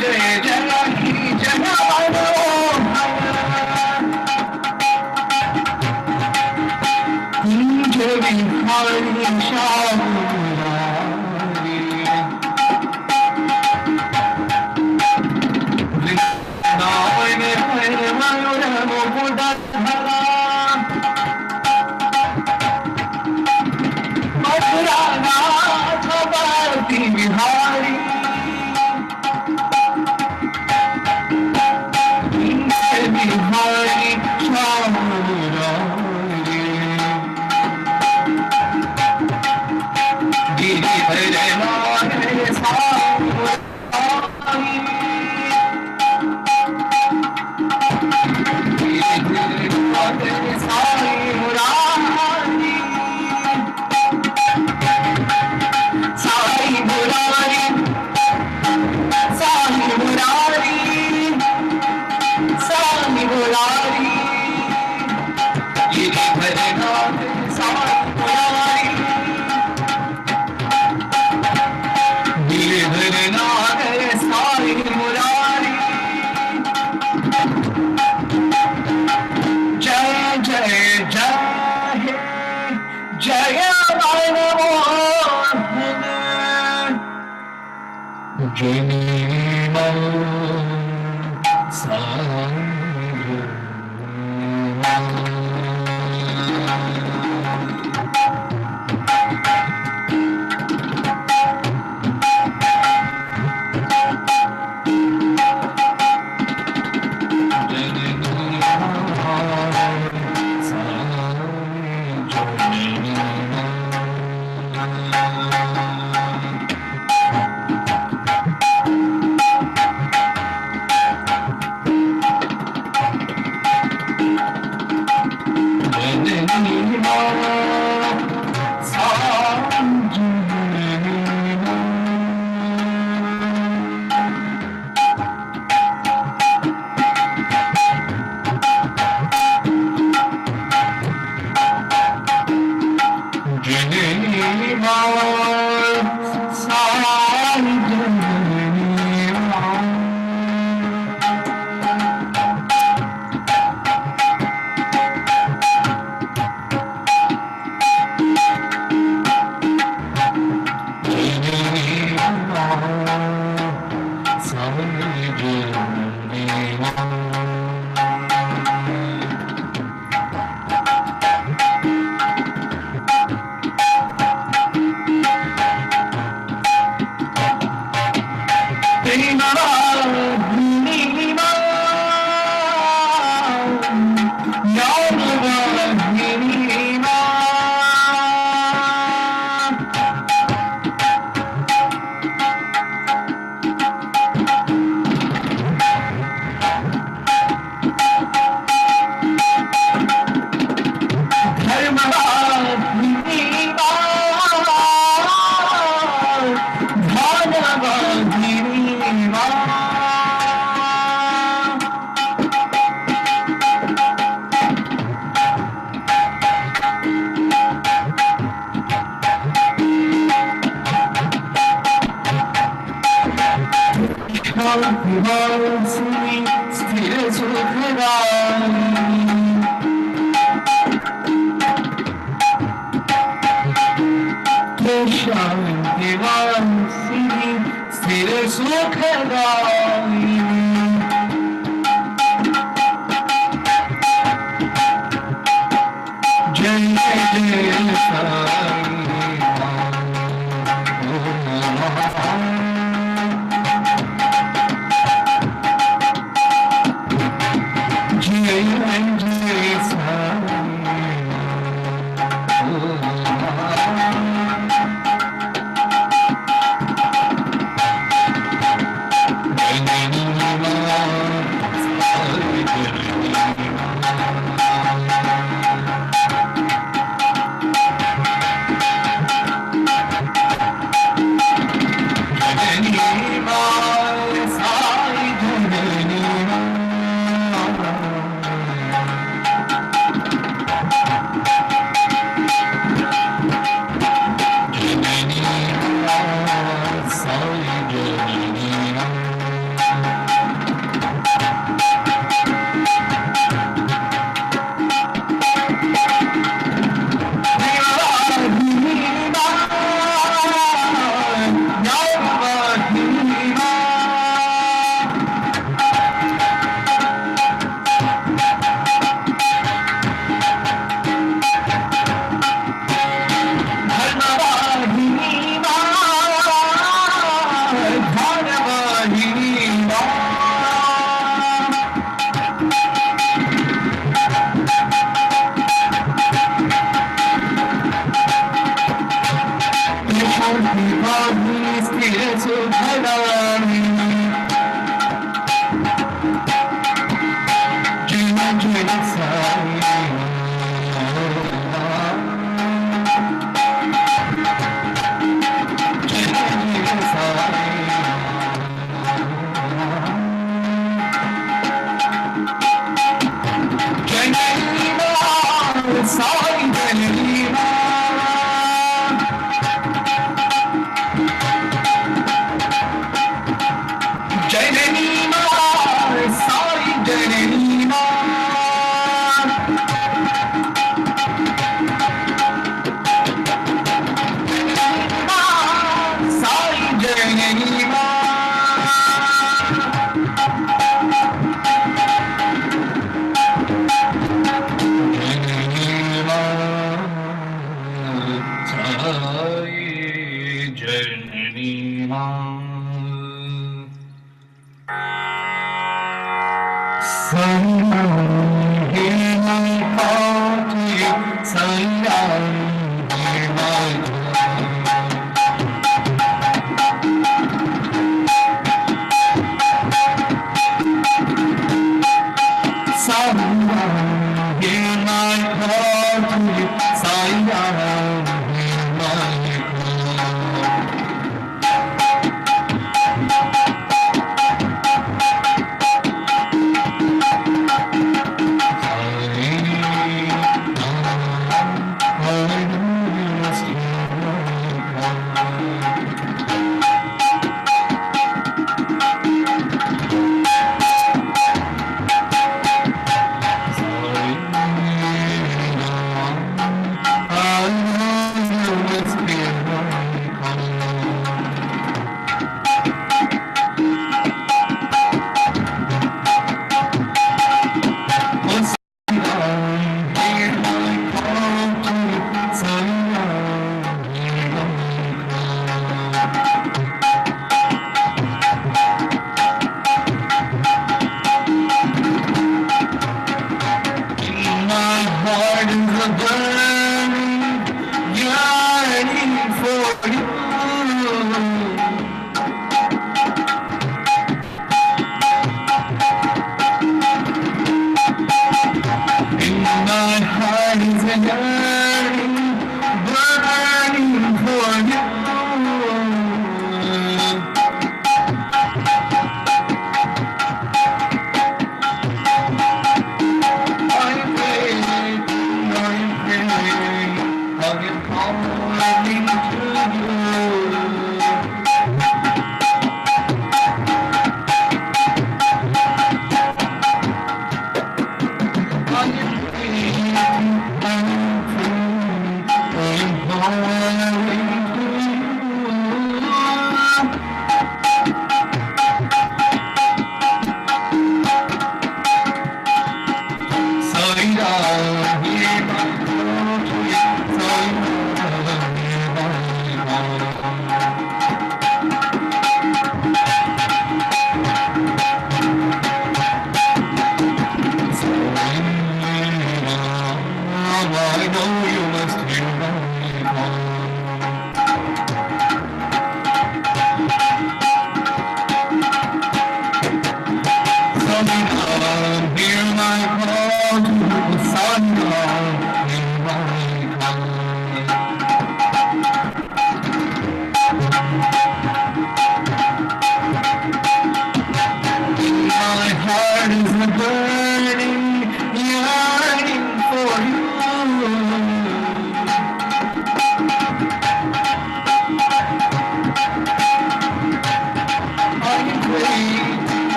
जय जय जय बिहारी श्याम वृंदावन हर मयूर मुकुट धरा मथुरा नाथ भारती बिहारी बिहारी श्याम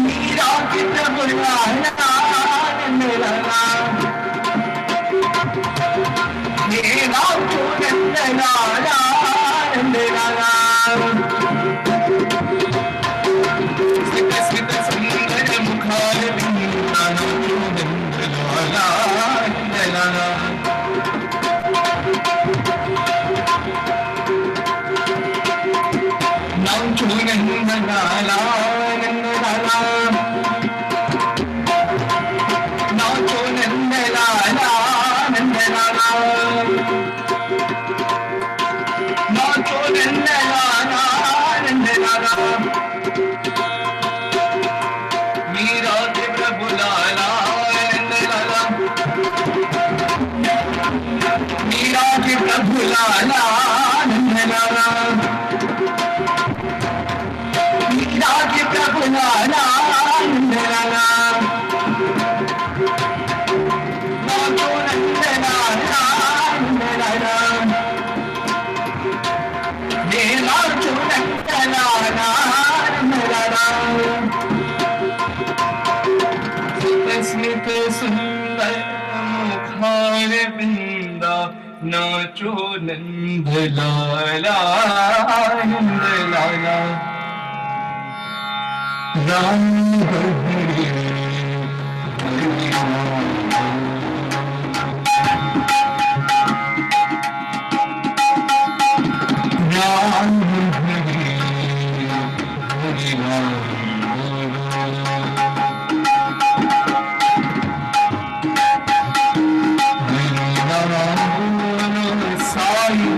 मीरा की प्रभु लाला मेरा नाम मेरा गोविंद लाला मेरा नाम स्मित सुंदर मुखार बिंदा गोविंद लाला मेरा नाम नाचो नंद लाला नंद लाला नाचो नंद लाला नंद लाला नाचो नंद लाला नंद लाला मीरा के प्रभु लाला नंद लाला मीरा के प्रभु लाला नंद लाला मीरा के प्रभु लाला नंद लाला नाचो नंद लाला नंद लाला मेरा नाचो नंद लाला नंद लाला स्मित सुंदर मुखार बिंदा नाचो नंद लाला नंद लाला राम हरे हरे राम हरे हरे साई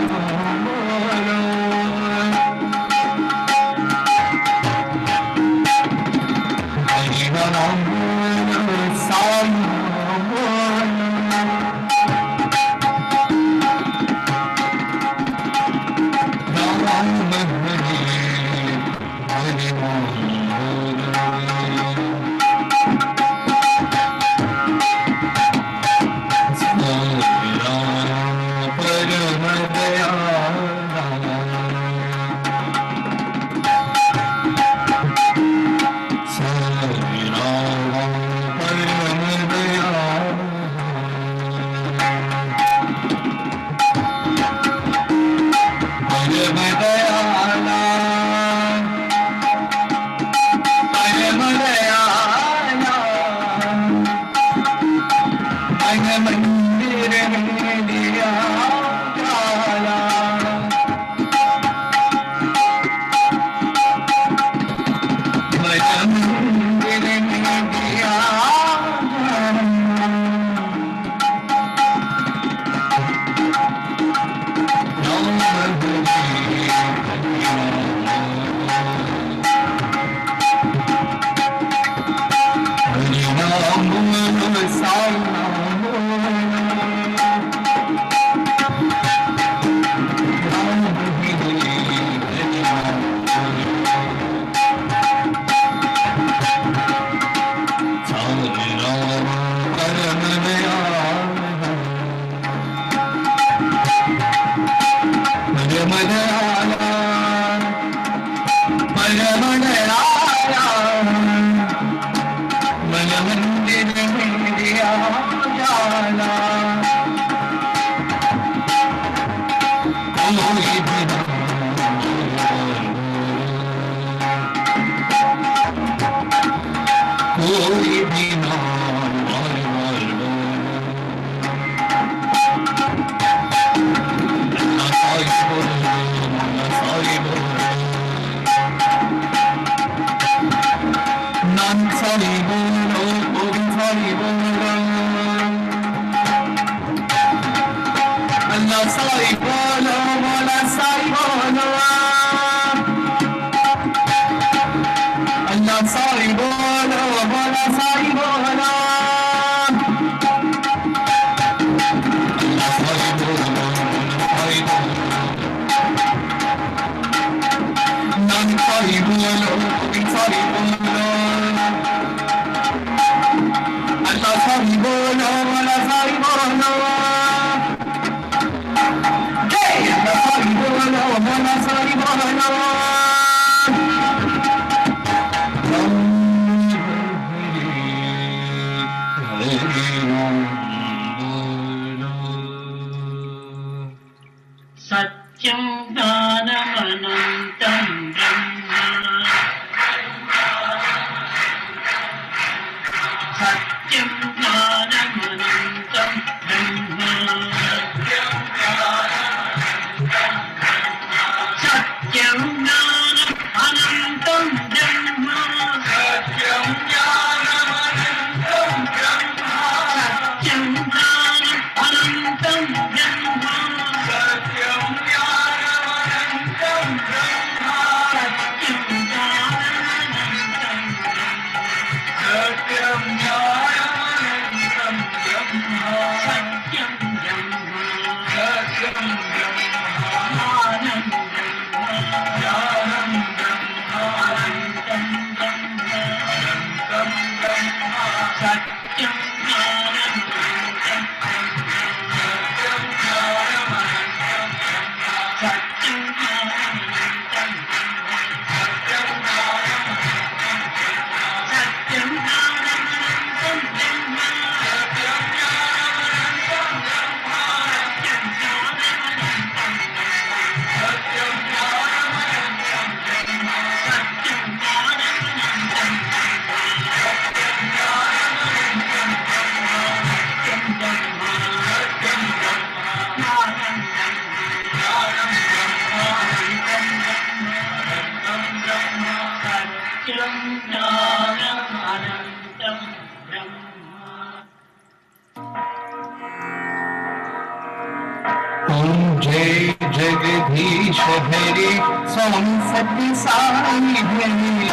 जय जगदीश हरे स्वामी सत्य साई हरे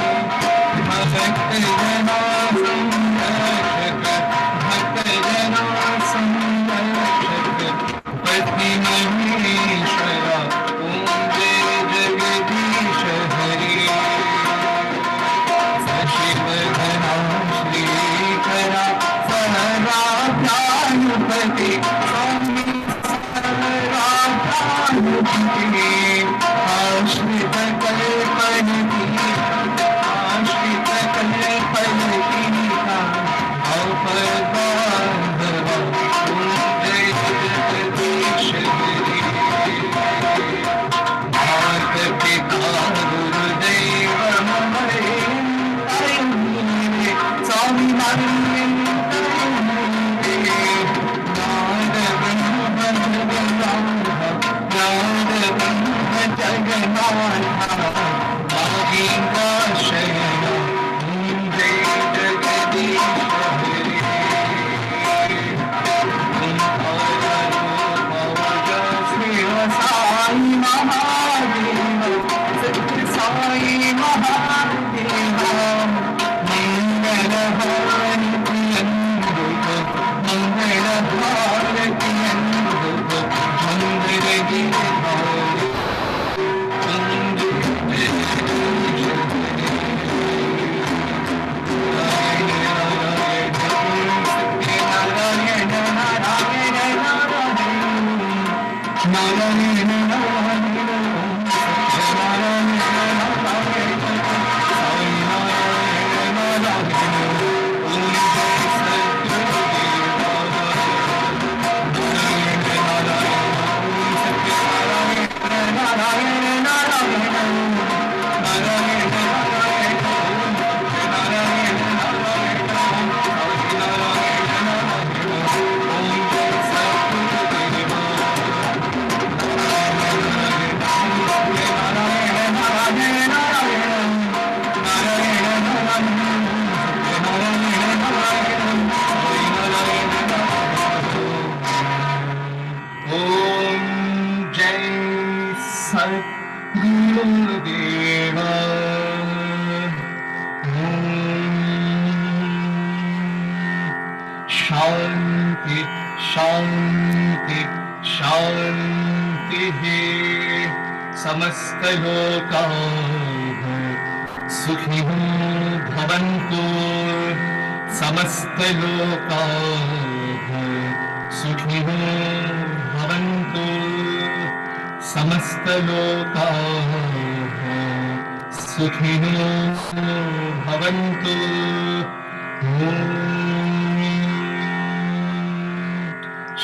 भक्त जना संरक्षक भक्त जना संरक्षक पति महेश्वरा ओम जय जगदीश हरे सशिव घना श्रीकरा सहराध्यायुपति स्वामी आश्रित कल्पनती आश्रित कल्पनती अवपदान्धव जय जगदीश हरे मात पिता गुरुदेव ममरे स्वामी शांति शांति शांति समस्त लोकाः सुखिनो भवन्तु समस्त लोकाः सुखिनो भवन्तु समस्त लोकाः सुखिनो भवन्तु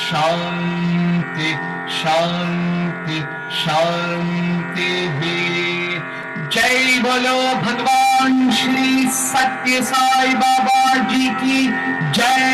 शांति शांति शांति। जय बोलो भगवान श्री सत्य सत्य साई बाबा जी की जय।